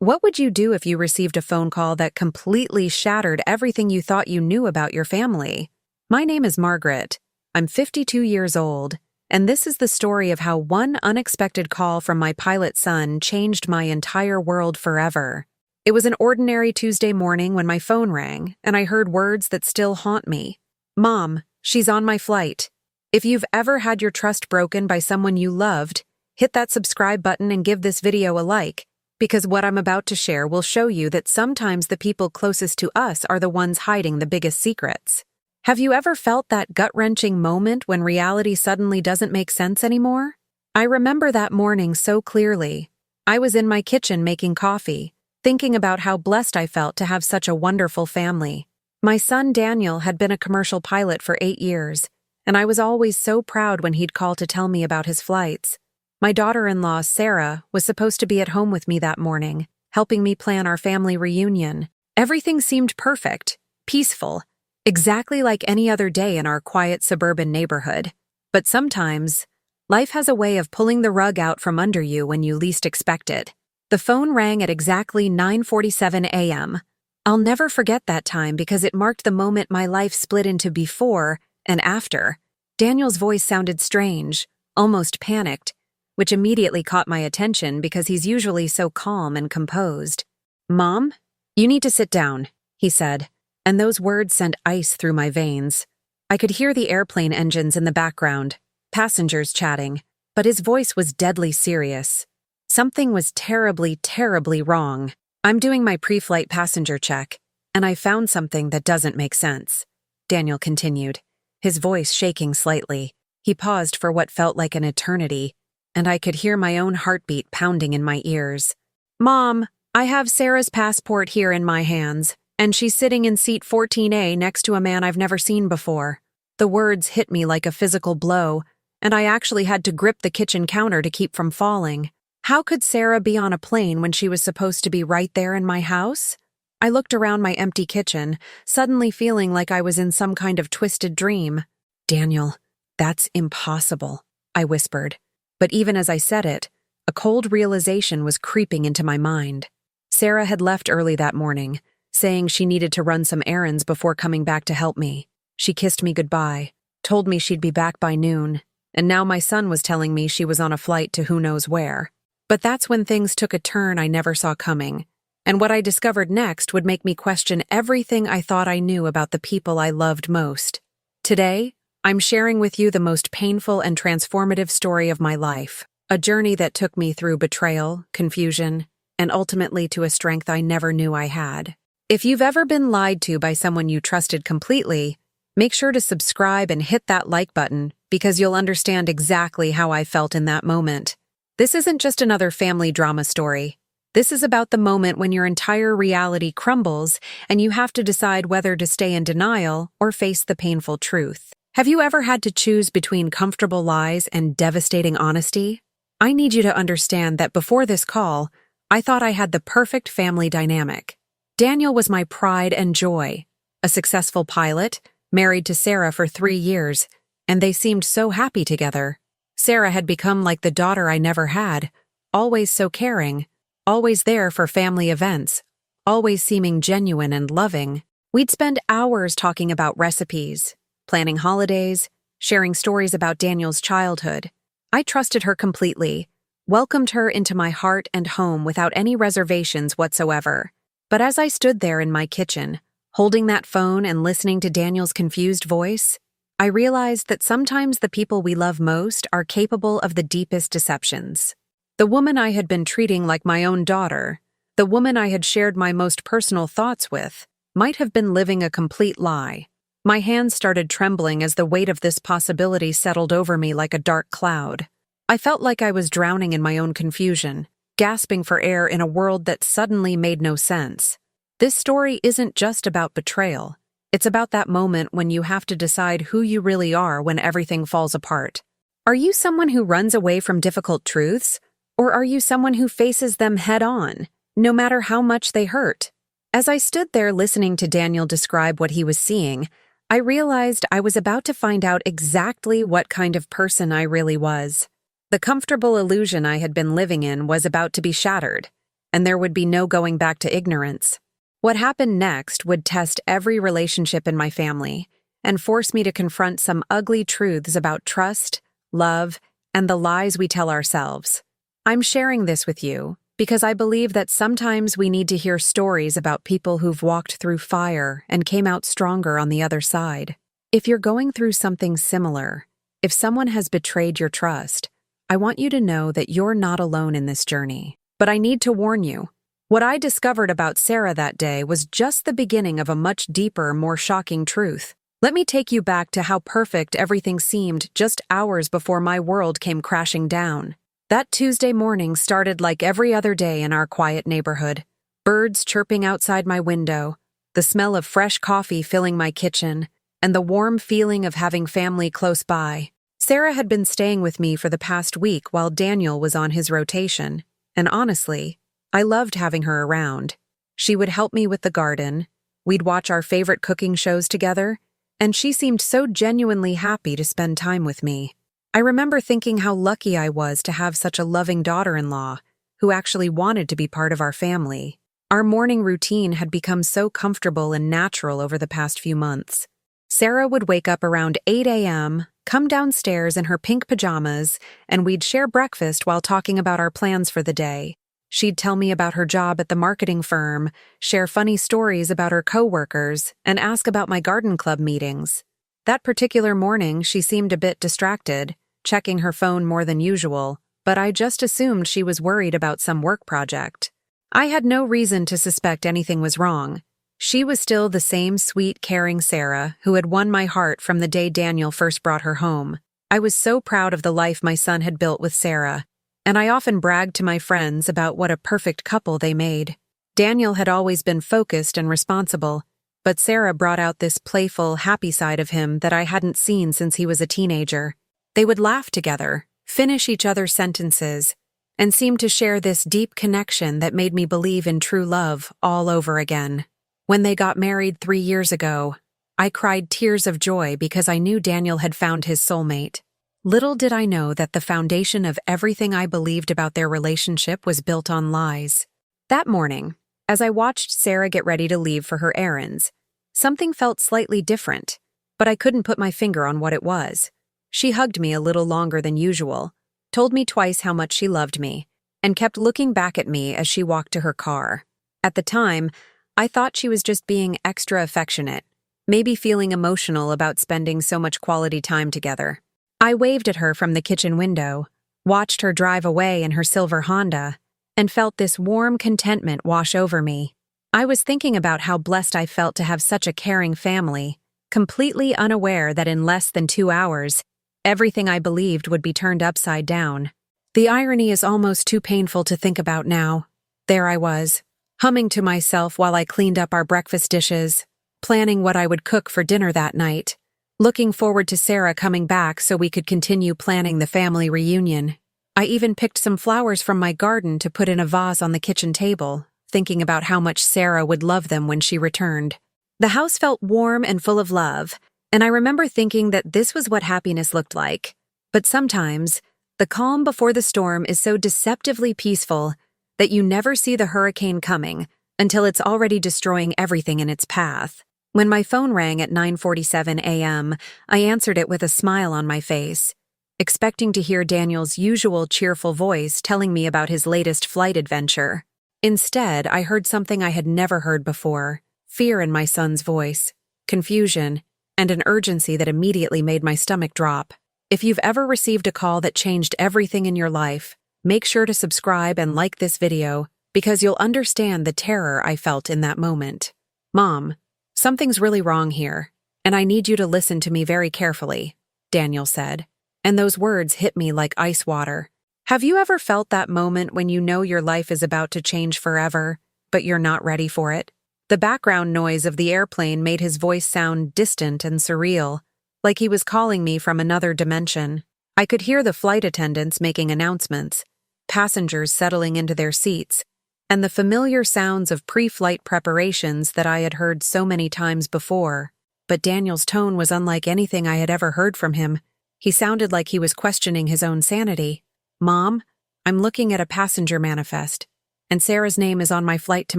What would you do if you received a phone call that completely shattered everything you thought you knew about your family? My name is Margaret. I'm 52 years old, and this is the story of how one unexpected call from my pilot son changed my entire world forever. It was an ordinary Tuesday morning when my phone rang, and I heard words that still haunt me. "Mom, she's on my flight." If you've ever had your trust broken by someone you loved, hit that subscribe button and give this video a like, because what I'm about to share will show you that sometimes the people closest to us are the ones hiding the biggest secrets. Have you ever felt that gut-wrenching moment when reality suddenly doesn't make sense anymore? I remember that morning so clearly. I was in my kitchen making coffee, thinking about how blessed I felt to have such a wonderful family. My son Daniel had been a commercial pilot for 8 years, and I was always so proud when he'd call to tell me about his flights. My daughter-in-law, Sarah, was supposed to be at home with me that morning, helping me plan our family reunion. Everything seemed perfect, peaceful, exactly like any other day in our quiet suburban neighborhood. But sometimes, life has a way of pulling the rug out from under you when you least expect it. The phone rang at exactly 9:47 a.m. I'll never forget that time because it marked the moment my life split into before and after. Daniel's voice sounded strange, almost panicked, which immediately caught my attention because he's usually so calm and composed. "Mom, you need to sit down," he said, and those words sent ice through my veins. I could hear the airplane engines in the background, passengers chatting, but his voice was deadly serious. Something was terribly, terribly wrong. "I'm doing my pre-flight passenger check, and I found something that doesn't make sense," Daniel continued, his voice shaking slightly. He paused for what felt like an eternity, and I could hear my own heartbeat pounding in my ears. "Mom, I have Sarah's passport here in my hands, and she's sitting in seat 14A next to a man I've never seen before." The words hit me like a physical blow, and I actually had to grip the kitchen counter to keep from falling. How could Sarah be on a plane when she was supposed to be right there in my house? I looked around my empty kitchen, suddenly feeling like I was in some kind of twisted dream. "Daniel, that's impossible," I whispered. But even as I said it, a cold realization was creeping into my mind. Sarah had left early that morning, saying she needed to run some errands before coming back to help me. She kissed me goodbye, told me she'd be back by noon, and now my son was telling me she was on a flight to who knows where. But that's when things took a turn I never saw coming, and what I discovered next would make me question everything I thought I knew about the people I loved most. Today, I'm sharing with you the most painful and transformative story of my life, a journey that took me through betrayal, confusion, and ultimately to a strength I never knew I had. If you've ever been lied to by someone you trusted completely, make sure to subscribe and hit that like button because you'll understand exactly how I felt in that moment. This isn't just another family drama story. This is about the moment when your entire reality crumbles and you have to decide whether to stay in denial or face the painful truth. Have you ever had to choose between comfortable lies and devastating honesty? I need you to understand that before this call, I thought I had the perfect family dynamic. Daniel was my pride and joy, a successful pilot, married to Sarah for 3 years, and they seemed so happy together. Sarah had become like the daughter I never had, always so caring, always there for family events, always seeming genuine and loving. We'd spend hours talking about recipes, planning holidays, sharing stories about Daniel's childhood. I trusted her completely, welcomed her into my heart and home without any reservations whatsoever. But as I stood there in my kitchen, holding that phone and listening to Daniel's confused voice, I realized that sometimes the people we love most are capable of the deepest deceptions. The woman I had been treating like my own daughter, the woman I had shared my most personal thoughts with, might have been living a complete lie. My hands started trembling as the weight of this possibility settled over me like a dark cloud. I felt like I was drowning in my own confusion, gasping for air in a world that suddenly made no sense. This story isn't just about betrayal. It's about that moment when you have to decide who you really are when everything falls apart. Are you someone who runs away from difficult truths, or are you someone who faces them head-on, no matter how much they hurt? As I stood there listening to Daniel describe what he was seeing, I realized I was about to find out exactly what kind of person I really was. The comfortable illusion I had been living in was about to be shattered, and there would be no going back to ignorance. What happened next would test every relationship in my family and force me to confront some ugly truths about trust, love, and the lies we tell ourselves. I'm sharing this with you because I believe that sometimes we need to hear stories about people who've walked through fire and came out stronger on the other side. If you're going through something similar, if someone has betrayed your trust, I want you to know that you're not alone in this journey. But I need to warn you. What I discovered about Sarah that day was just the beginning of a much deeper, more shocking truth. Let me take you back to how perfect everything seemed just hours before my world came crashing down. That Tuesday morning started like every other day in our quiet neighborhood. Birds chirping outside my window, the smell of fresh coffee filling my kitchen, and the warm feeling of having family close by. Sarah had been staying with me for the past week while Daniel was on his rotation, and honestly, I loved having her around. She would help me with the garden, we'd watch our favorite cooking shows together, and she seemed so genuinely happy to spend time with me. I remember thinking how lucky I was to have such a loving daughter-in-law who actually wanted to be part of our family. Our morning routine had become so comfortable and natural over the past few months. Sarah would wake up around 8 a.m., come downstairs in her pink pajamas, and we'd share breakfast while talking about our plans for the day. She'd tell me about her job at the marketing firm, share funny stories about her coworkers, and ask about my garden club meetings. That particular morning, she seemed a bit distracted, checking her phone more than usual, but I just assumed she was worried about some work project. I had no reason to suspect anything was wrong. She was still the same sweet, caring Sarah who had won my heart from the day Daniel first brought her home. I was so proud of the life my son had built with Sarah, and I often bragged to my friends about what a perfect couple they made. Daniel had always been focused and responsible, but Sarah brought out this playful, happy side of him that I hadn't seen since he was a teenager. They would laugh together, finish each other's sentences, and seem to share this deep connection that made me believe in true love all over again. When they got married 3 years ago, I cried tears of joy because I knew Daniel had found his soulmate. Little did I know that the foundation of everything I believed about their relationship was built on lies. That morning, as I watched Sarah get ready to leave for her errands, something felt slightly different, but I couldn't put my finger on what it was. She hugged me a little longer than usual, told me twice how much she loved me, and kept looking back at me as she walked to her car. At the time, I thought she was just being extra affectionate, maybe feeling emotional about spending so much quality time together. I waved at her from the kitchen window, watched her drive away in her silver Honda, and felt this warm contentment wash over me. I was thinking about how blessed I felt to have such a caring family, completely unaware that in less than 2 hours, everything I believed would be turned upside down. The irony is almost too painful to think about now. There I was, humming to myself while I cleaned up our breakfast dishes, planning what I would cook for dinner that night, looking forward to Sarah coming back so we could continue planning the family reunion. I even picked some flowers from my garden to put in a vase on the kitchen table, thinking about how much Sarah would love them when she returned. The house felt warm and full of love, and I remember thinking that this was what happiness looked like. But sometimes, the calm before the storm is so deceptively peaceful that you never see the hurricane coming until it's already destroying everything in its path. When my phone rang at 9:47 a.m., I answered it with a smile on my face, expecting to hear Daniel's usual cheerful voice telling me about his latest flight adventure. Instead, I heard something I had never heard before: fear in my son's voice, confusion, and an urgency that immediately made my stomach drop. If you've ever received a call that changed everything in your life, make sure to subscribe and like this video because you'll understand the terror I felt in that moment. "Mom, something's really wrong here, and I need you to listen to me very carefully," Daniel said, and those words hit me like ice water. Have you ever felt that moment when you know your life is about to change forever, but you're not ready for it? The background noise of the airplane made his voice sound distant and surreal, like he was calling me from another dimension. I could hear the flight attendants making announcements, passengers settling into their seats, and the familiar sounds of pre-flight preparations that I had heard so many times before. But Daniel's tone was unlike anything I had ever heard from him. He sounded like he was questioning his own sanity. "Mom, I'm looking at a passenger manifest. and Sarah's name is on my flight to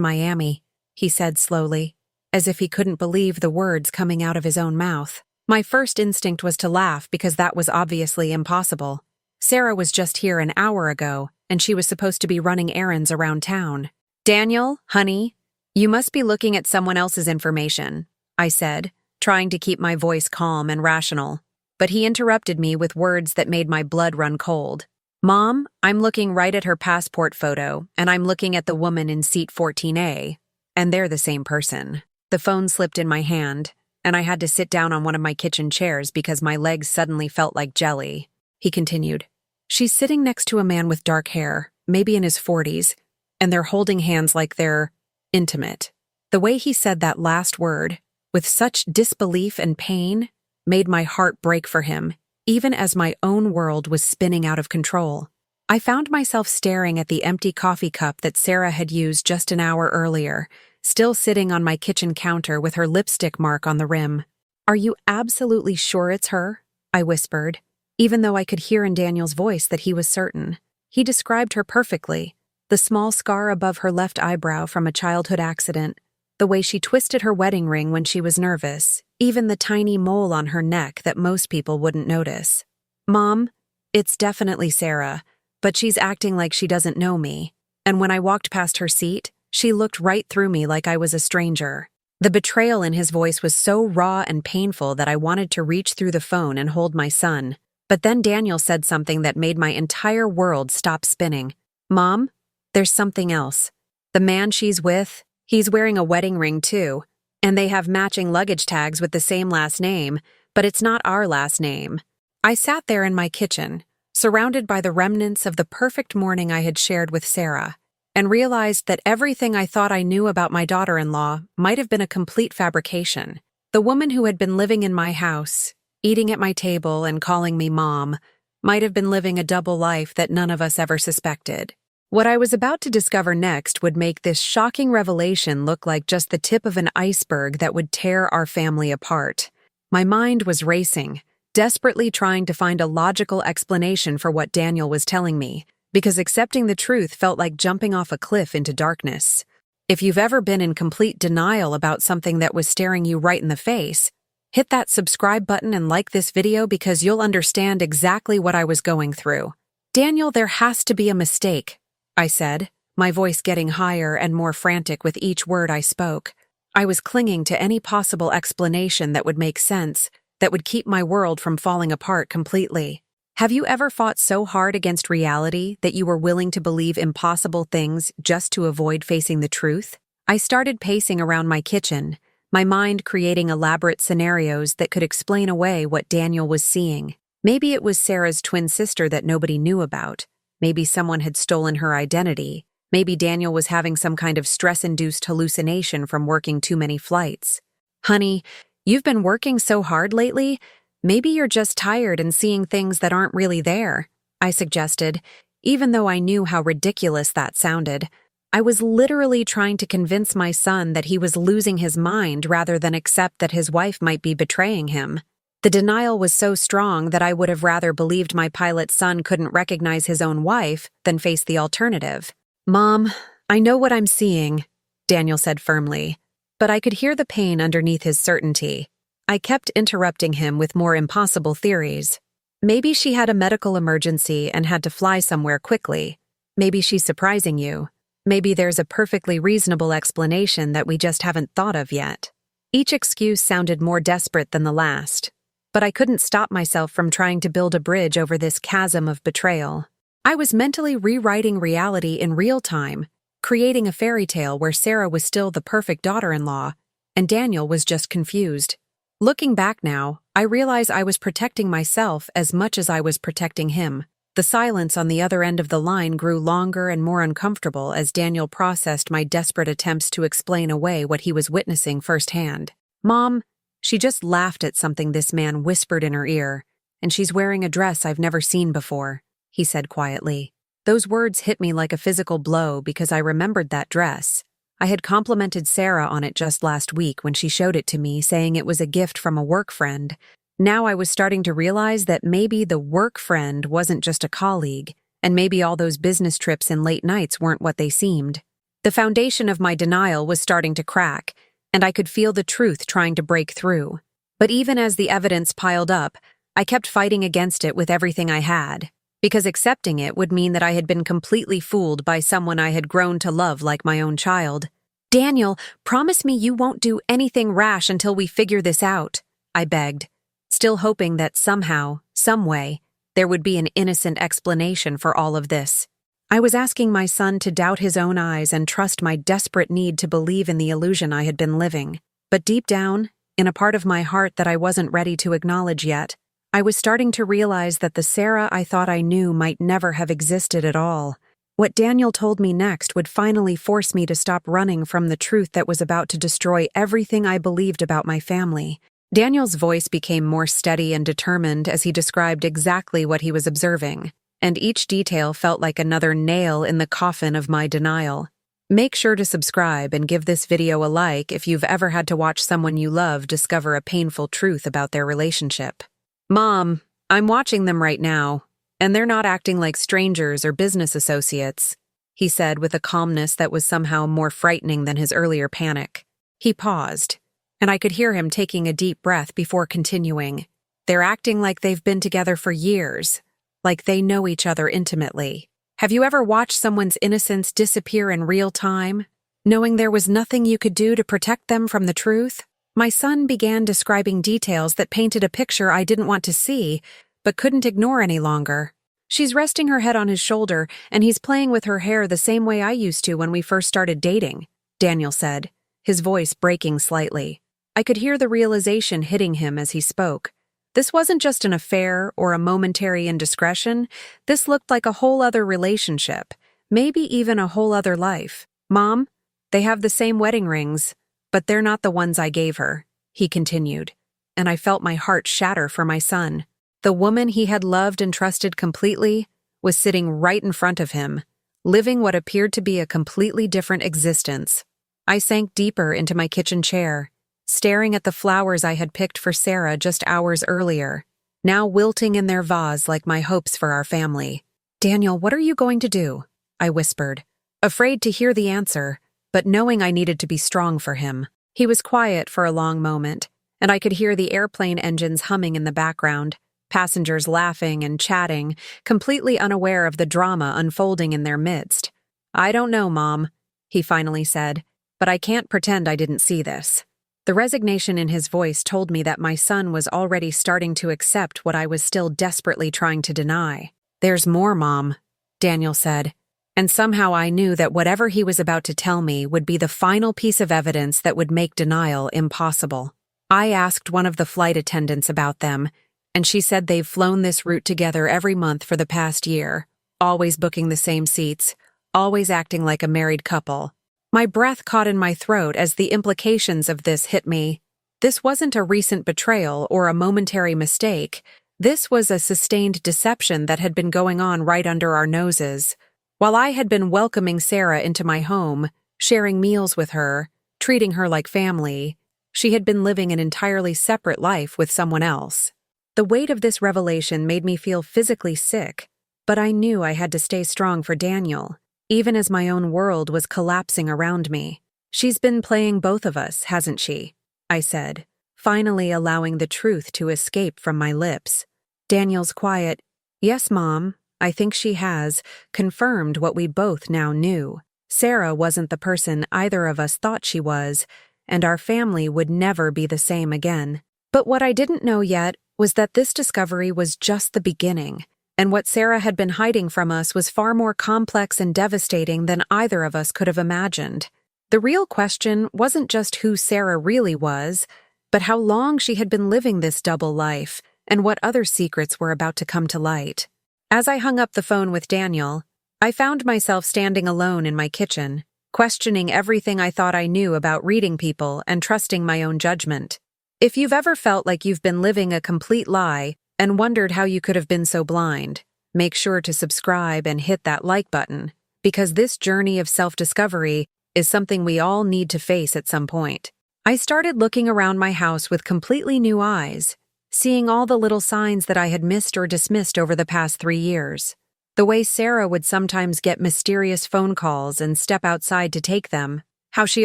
Miami, he said slowly, as if he couldn't believe the words coming out of his own mouth. My first instinct was to laugh because that was obviously impossible. Sarah was just here an hour ago, and she was supposed to be running errands around town. Daniel, honey, you must be looking at someone else's information, I said, trying to keep my voice calm and rational. But he interrupted me with words that made my blood run cold. Mom, I'm looking right at her passport photo, and I'm looking at the woman in seat 14A, and they're the same person. The phone slipped in my hand, and I had to sit down on one of my kitchen chairs because my legs suddenly felt like jelly. He continued, She's sitting next to a man with dark hair, maybe in his 40s, and they're holding hands like they're intimate. The way he said that last word, with such disbelief and pain, made my heart break for him, even as my own world was spinning out of control. I found myself staring at the empty coffee cup that Sarah had used just an hour earlier, still sitting on my kitchen counter with her lipstick mark on the rim. Are you absolutely sure it's her? I whispered, even though I could hear in Daniel's voice that he was certain. He described her perfectly. The small scar above her left eyebrow from a childhood accident, the way she twisted her wedding ring when she was nervous, even the tiny mole on her neck that most people wouldn't notice. Mom, it's definitely Sarah, but she's acting like she doesn't know me, and when I walked past her seat, she looked right through me like I was a stranger. The betrayal in his voice was so raw and painful that I wanted to reach through the phone and hold my son. But then Daniel said something that made my entire world stop spinning. Mom, there's something else. The man she's with, he's wearing a wedding ring too, and they have matching luggage tags with the same last name, but it's not our last name. I sat there in my kitchen, surrounded by the remnants of the perfect morning I had shared with Sarah, and realized that everything I thought I knew about my daughter-in-law might have been a complete fabrication. The woman who had been living in my house, eating at my table and calling me Mom, might have been living a double life that none of us ever suspected. What I was about to discover next would make this shocking revelation look like just the tip of an iceberg that would tear our family apart. My mind was racing, desperately trying to find a logical explanation for what Daniel was telling me, because accepting the truth felt like jumping off a cliff into darkness. If you've ever been in complete denial about something that was staring you right in the face, hit that subscribe button and like this video because you'll understand exactly what I was going through. Daniel, there has to be a mistake, I said, my voice getting higher and more frantic with each word I spoke. I was clinging to any possible explanation that would make sense, that would keep my world from falling apart completely. Have you ever fought so hard against reality that you were willing to believe impossible things just to avoid facing the truth? I started pacing around my kitchen, my mind creating elaborate scenarios that could explain away what Daniel was seeing. Maybe it was Sarah's twin sister that nobody knew about. Maybe someone had stolen her identity. Maybe Daniel was having some kind of stress-induced hallucination from working too many flights. Honey, you've been working so hard lately. Maybe you're just tired and seeing things that aren't really there, I suggested, even though I knew how ridiculous that sounded. I was literally trying to convince my son that he was losing his mind rather than accept that his wife might be betraying him. The denial was so strong that I would have rather believed my pilot's son couldn't recognize his own wife than face the alternative. Mom, I know what I'm seeing, Daniel said firmly, but I could hear the pain underneath his certainty. I kept interrupting him with more impossible theories. Maybe she had a medical emergency and had to fly somewhere quickly. Maybe she's surprising you. Maybe there's a perfectly reasonable explanation that we just haven't thought of yet. Each excuse sounded more desperate than the last, but I couldn't stop myself from trying to build a bridge over this chasm of betrayal. I was mentally rewriting reality in real time, creating a fairy tale where Sarah was still the perfect daughter-in-law, and Daniel was just confused. Looking back now, I realize I was protecting myself as much as I was protecting him. The silence on the other end of the line grew longer and more uncomfortable as Daniel processed my desperate attempts to explain away what he was witnessing firsthand. Mom, she just laughed at something this man whispered in her ear, and she's wearing a dress I've never seen before, he said quietly. Those words hit me like a physical blow because I remembered that dress. I had complimented Sarah on it just last week when she showed it to me, saying it was a gift from a work friend. Now I was starting to realize that maybe the work friend wasn't just a colleague, and maybe all those business trips and late nights weren't what they seemed. The foundation of my denial was starting to crack, and I could feel the truth trying to break through. But even as the evidence piled up, I kept fighting against it with everything I had, because accepting it would mean that I had been completely fooled by someone I had grown to love like my own child. "Daniel, promise me you won't do anything rash until we figure this out," I begged, still hoping that somehow, some way, there would be an innocent explanation for all of this. I was asking my son to doubt his own eyes and trust my desperate need to believe in the illusion I had been living. But deep down, in a part of my heart that I wasn't ready to acknowledge yet, I was starting to realize that the Sarah I thought I knew might never have existed at all. What Daniel told me next would finally force me to stop running from the truth that was about to destroy everything I believed about my family. Daniel's voice became more steady and determined as he described exactly what he was observing, and each detail felt like another nail in the coffin of my denial. Make sure to subscribe and give this video a like if you've ever had to watch someone you love discover a painful truth about their relationship. "Mom, I'm watching them right now, and they're not acting like strangers or business associates," he said with a calmness that was somehow more frightening than his earlier panic. He paused, and I could hear him taking a deep breath before continuing. "They're acting like they've been together for years, like they know each other intimately. Have you ever watched someone's innocence disappear in real time, knowing there was nothing you could do to protect them from the truth?" My son began describing details that painted a picture I didn't want to see, but couldn't ignore any longer. "She's resting her head on his shoulder, and he's playing with her hair the same way I used to when we first started dating," Daniel said, his voice breaking slightly. I could hear the realization hitting him as he spoke. This wasn't just an affair or a momentary indiscretion. This looked like a whole other relationship, maybe even a whole other life. "Mom, they have the same wedding rings, but they're not the ones I gave her," he continued, and I felt my heart shatter for my son. The woman he had loved and trusted completely was sitting right in front of him, living what appeared to be a completely different existence. I sank deeper into my kitchen chair, staring at the flowers I had picked for Sarah just hours earlier, now wilting in their vase like my hopes for our family. "Daniel, what are you going to do?" I whispered, afraid to hear the answer, but knowing I needed to be strong for him. He was quiet for a long moment, and I could hear the airplane engines humming in the background, passengers laughing and chatting, completely unaware of the drama unfolding in their midst. "I don't know, Mom," he finally said, "but I can't pretend I didn't see this." The resignation in his voice told me that my son was already starting to accept what I was still desperately trying to deny. "There's more, Mom," Daniel said, and somehow I knew that whatever he was about to tell me would be the final piece of evidence that would make denial impossible. I asked one of the flight attendants about them, and she said they've flown this route together every month for the past year, always booking the same seats, always acting like a married couple. My breath caught in my throat as the implications of this hit me. This wasn't a recent betrayal or a momentary mistake. This was a sustained deception that had been going on right under our noses. While I had been welcoming Sarah into my home, sharing meals with her, treating her like family, she had been living an entirely separate life with someone else. The weight of this revelation made me feel physically sick, but I knew I had to stay strong for Daniel, even as my own world was collapsing around me. "She's been playing both of us, hasn't she?" I said, finally allowing the truth to escape from my lips. Daniel's quiet, "Yes, Mom, I think she has," confirmed what we both now knew. Sarah wasn't the person either of us thought she was, and our family would never be the same again. But what I didn't know yet was that this discovery was just the beginning, and what Sarah had been hiding from us was far more complex and devastating than either of us could have imagined. The real question wasn't just who Sarah really was, but how long she had been living this double life, and what other secrets were about to come to light. As I hung up the phone with Daniel, I found myself standing alone in my kitchen, questioning everything I thought I knew about reading people and trusting my own judgment. If you've ever felt like you've been living a complete lie and wondered how you could have been so blind, make sure to subscribe and hit that like button, because this journey of self-discovery is something we all need to face at some point. I started looking around my house with completely new eyes, seeing all the little signs that I had missed or dismissed over the past 3 years. The way Sarah would sometimes get mysterious phone calls and step outside to take them, how she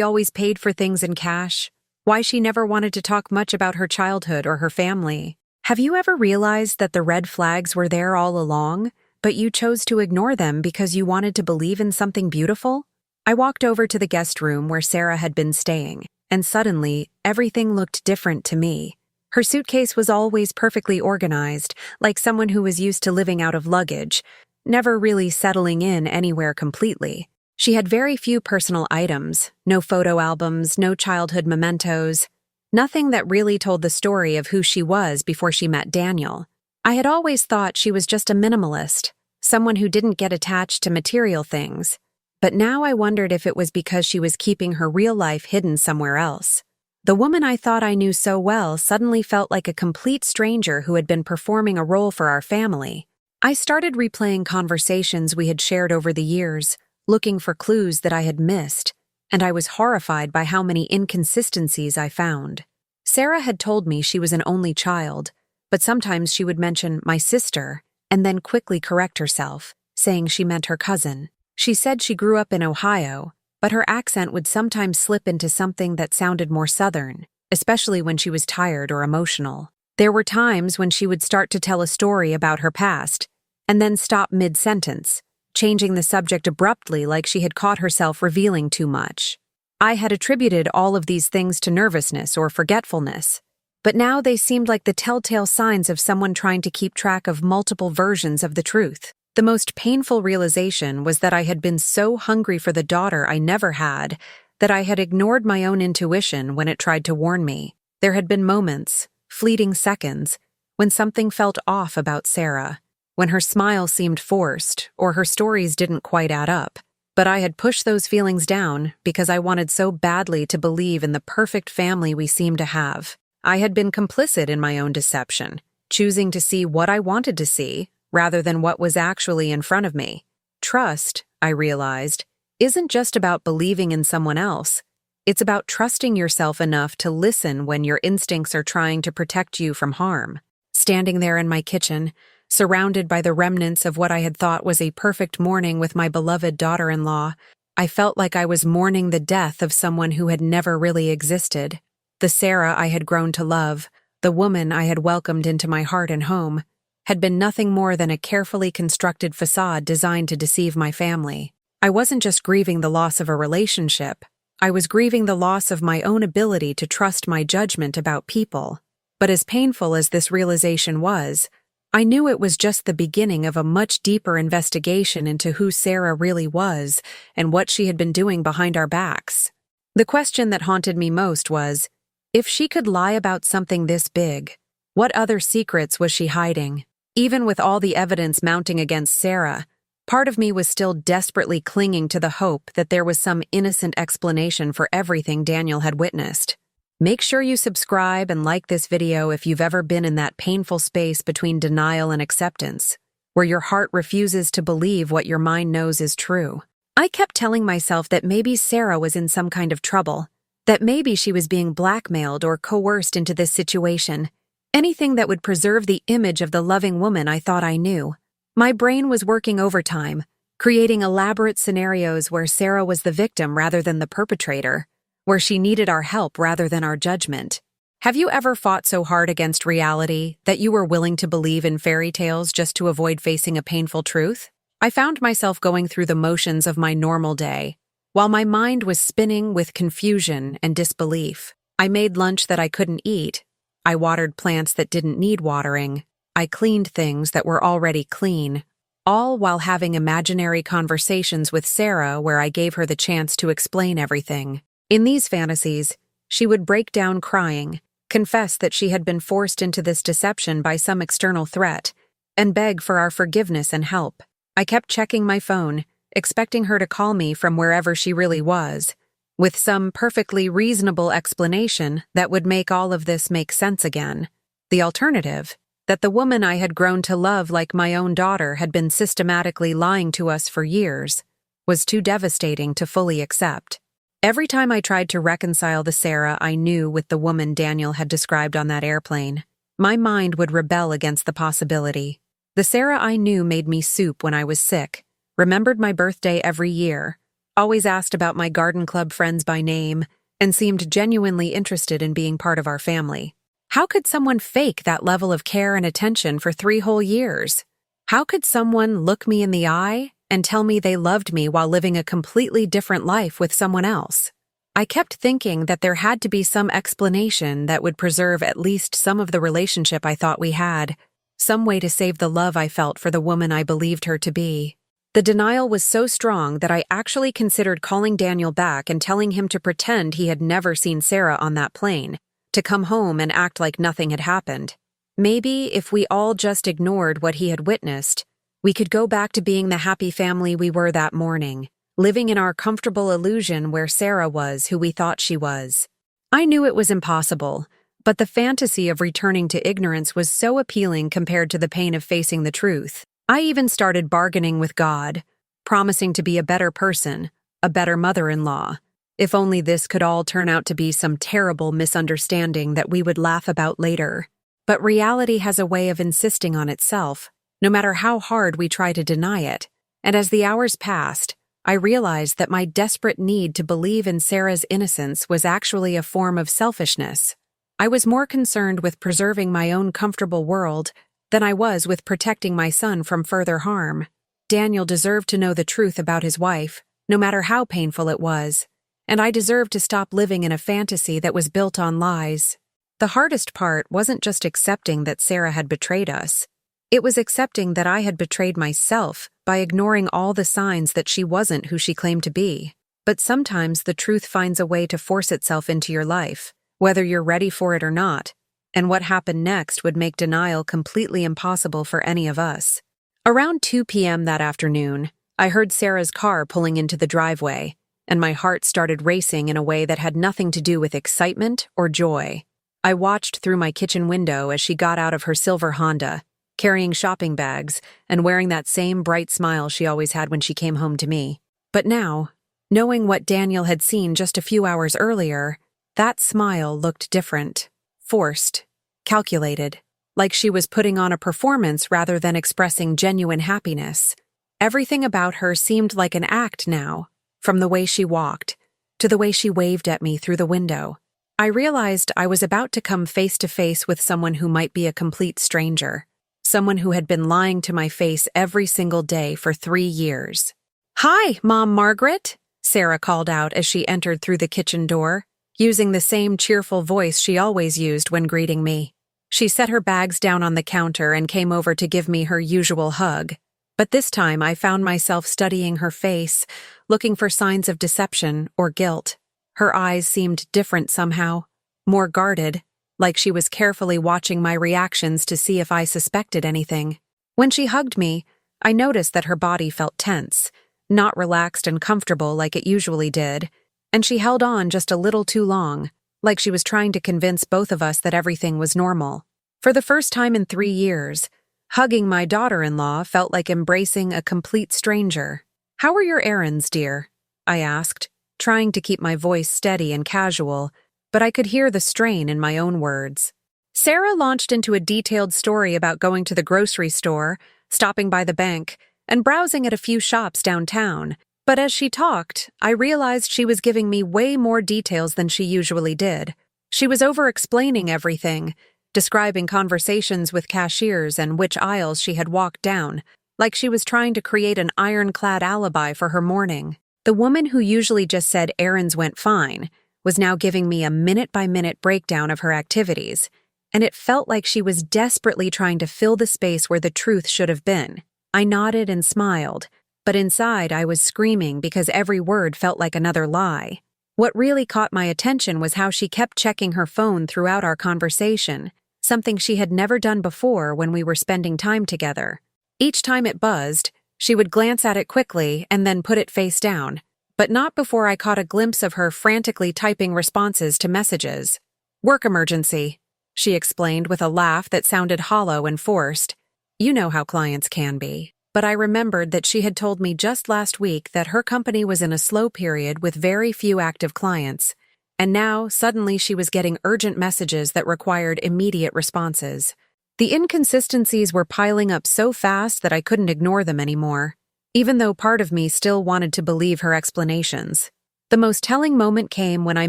always paid for things in cash, why she never wanted to talk much about her childhood or her family. Have you ever realized that the red flags were there all along, but you chose to ignore them because you wanted to believe in something beautiful? I walked over to the guest room where Sarah had been staying, and suddenly, everything looked different to me. Her suitcase was always perfectly organized, like someone who was used to living out of luggage, never really settling in anywhere completely. She had very few personal items, no photo albums, no childhood mementos, nothing that really told the story of who she was before she met Daniel. I had always thought she was just a minimalist, someone who didn't get attached to material things. But now I wondered if it was because she was keeping her real life hidden somewhere else. The woman I thought I knew so well suddenly felt like a complete stranger who had been performing a role for our family. I started replaying conversations we had shared over the years, looking for clues that I had missed, and I was horrified by how many inconsistencies I found. Sarah had told me she was an only child, but sometimes she would mention my sister and then quickly correct herself, saying she meant her cousin. She said she grew up in Ohio, but her accent would sometimes slip into something that sounded more Southern, especially when she was tired or emotional. There were times when she would start to tell a story about her past, and then stop mid-sentence, changing the subject abruptly like she had caught herself revealing too much. I had attributed all of these things to nervousness or forgetfulness, but now they seemed like the telltale signs of someone trying to keep track of multiple versions of the truth. The most painful realization was that I had been so hungry for the daughter I never had that I had ignored my own intuition when it tried to warn me. There had been moments, fleeting seconds, when something felt off about Sarah, when her smile seemed forced or her stories didn't quite add up. But I had pushed those feelings down because I wanted so badly to believe in the perfect family we seemed to have. I had been complicit in my own deception, choosing to see what I wanted to see rather than what was actually in front of me. Trust, I realized, isn't just about believing in someone else. It's about trusting yourself enough to listen when your instincts are trying to protect you from harm. Standing there in my kitchen, surrounded by the remnants of what I had thought was a perfect morning with my beloved daughter-in-law, I felt like I was mourning the death of someone who had never really existed. The Sarah I had grown to love, the woman I had welcomed into my heart and home, had been nothing more than a carefully constructed facade designed to deceive my family. I wasn't just grieving the loss of a relationship, I was grieving the loss of my own ability to trust my judgment about people. But as painful as this realization was, I knew it was just the beginning of a much deeper investigation into who Sarah really was and what she had been doing behind our backs. The question that haunted me most was, if she could lie about something this big, what other secrets was she hiding? Even with all the evidence mounting against Sarah, part of me was still desperately clinging to the hope that there was some innocent explanation for everything Daniel had witnessed. Make sure you subscribe and like this video if you've ever been in that painful space between denial and acceptance, where your heart refuses to believe what your mind knows is true. I kept telling myself that maybe Sarah was in some kind of trouble, that maybe she was being blackmailed or coerced into this situation. Anything that would preserve the image of the loving woman I thought I knew. My brain was working overtime, creating elaborate scenarios where Sarah was the victim rather than the perpetrator, where she needed our help rather than our judgment. Have you ever fought so hard against reality that you were willing to believe in fairy tales just to avoid facing a painful truth? I found myself going through the motions of my normal day, while my mind was spinning with confusion and disbelief. I made lunch that I couldn't eat. I watered plants that didn't need watering. I cleaned things that were already clean, all while having imaginary conversations with Sarah where I gave her the chance to explain everything. In these fantasies, she would break down crying, confess that she had been forced into this deception by some external threat, and beg for our forgiveness and help. I kept checking my phone, expecting her to call me from wherever she really was, with some perfectly reasonable explanation that would make all of this make sense again. The alternative, that the woman I had grown to love like my own daughter had been systematically lying to us for years, was too devastating to fully accept. Every time I tried to reconcile the Sarah I knew with the woman Daniel had described on that airplane, my mind would rebel against the possibility. The Sarah I knew made me soup when I was sick, remembered my birthday every year, always asked about my garden club friends by name, and seemed genuinely interested in being part of our family. How could someone fake that level of care and attention for 3 whole years? How could someone look me in the eye and tell me they loved me while living a completely different life with someone else? I kept thinking that there had to be some explanation that would preserve at least some of the relationship I thought we had, some way to save the love I felt for the woman I believed her to be. The denial was so strong that I actually considered calling Daniel back and telling him to pretend he had never seen Sarah on that plane, to come home and act like nothing had happened. Maybe if we all just ignored what he had witnessed, we could go back to being the happy family we were that morning, living in our comfortable illusion where Sarah was who we thought she was. I knew it was impossible, but the fantasy of returning to ignorance was so appealing compared to the pain of facing the truth. I even started bargaining with God, promising to be a better person, a better mother-in-law. If only this could all turn out to be some terrible misunderstanding that we would laugh about later. But reality has a way of insisting on itself, no matter how hard we try to deny it. And as the hours passed, I realized that my desperate need to believe in Sarah's innocence was actually a form of selfishness. I was more concerned with preserving my own comfortable world than I was with protecting my son from further harm. Daniel deserved to know the truth about his wife, no matter how painful it was, and I deserved to stop living in a fantasy that was built on lies. The hardest part wasn't just accepting that Sarah had betrayed us. It was accepting that I had betrayed myself by ignoring all the signs that she wasn't who she claimed to be. But sometimes the truth finds a way to force itself into your life, whether you're ready for it or not, and what happened next would make denial completely impossible for any of us. Around 2 p.m. that afternoon, I heard Sarah's car pulling into the driveway, and my heart started racing in a way that had nothing to do with excitement or joy. I watched through my kitchen window as she got out of her silver Honda, carrying shopping bags and wearing that same bright smile she always had when she came home to me. But now, knowing what Daniel had seen just a few hours earlier, that smile looked different, forced, calculated, like she was putting on a performance rather than expressing genuine happiness. Everything about her seemed like an act now, from the way she walked to the way she waved at me through the window. I realized I was about to come face to face with someone who might be a complete stranger, someone who had been lying to my face every single day for 3 years. "Hi, Mom Margaret," Sarah called out as she entered through the kitchen door, using the same cheerful voice she always used when greeting me. She set her bags down on the counter and came over to give me her usual hug. But this time I found myself studying her face, looking for signs of deception or guilt. Her eyes seemed different somehow, more guarded, like she was carefully watching my reactions to see if I suspected anything. When she hugged me, I noticed that her body felt tense, not relaxed and comfortable like it usually did, and she held on just a little too long, like she was trying to convince both of us that everything was normal. For the first time in 3 years, hugging my daughter-in-law felt like embracing a complete stranger. "How are your errands, dear?" I asked, trying to keep my voice steady and casual, but I could hear the strain in my own words. Sarah launched into a detailed story about going to the grocery store, stopping by the bank, and browsing at a few shops downtown. But as she talked, I realized she was giving me way more details than she usually did. She was over-explaining everything, describing conversations with cashiers and which aisles she had walked down, like she was trying to create an ironclad alibi for her morning. The woman who usually just said errands went fine was now giving me a minute-by-minute breakdown of her activities, and it felt like she was desperately trying to fill the space where the truth should have been. I nodded and smiled, but inside I was screaming because every word felt like another lie. What really caught my attention was how she kept checking her phone throughout our conversation, something she had never done before when we were spending time together. Each time it buzzed, she would glance at it quickly and then put it face down, but not before I caught a glimpse of her frantically typing responses to messages. "Work emergency," she explained with a laugh that sounded hollow and forced. You know how clients can be. But I remembered that she had told me just last week that her company was in a slow period with very few active clients, and now suddenly she was getting urgent messages that required immediate responses. The inconsistencies were piling up so fast that I couldn't ignore them anymore, even though part of me still wanted to believe her explanations. The most telling moment came when I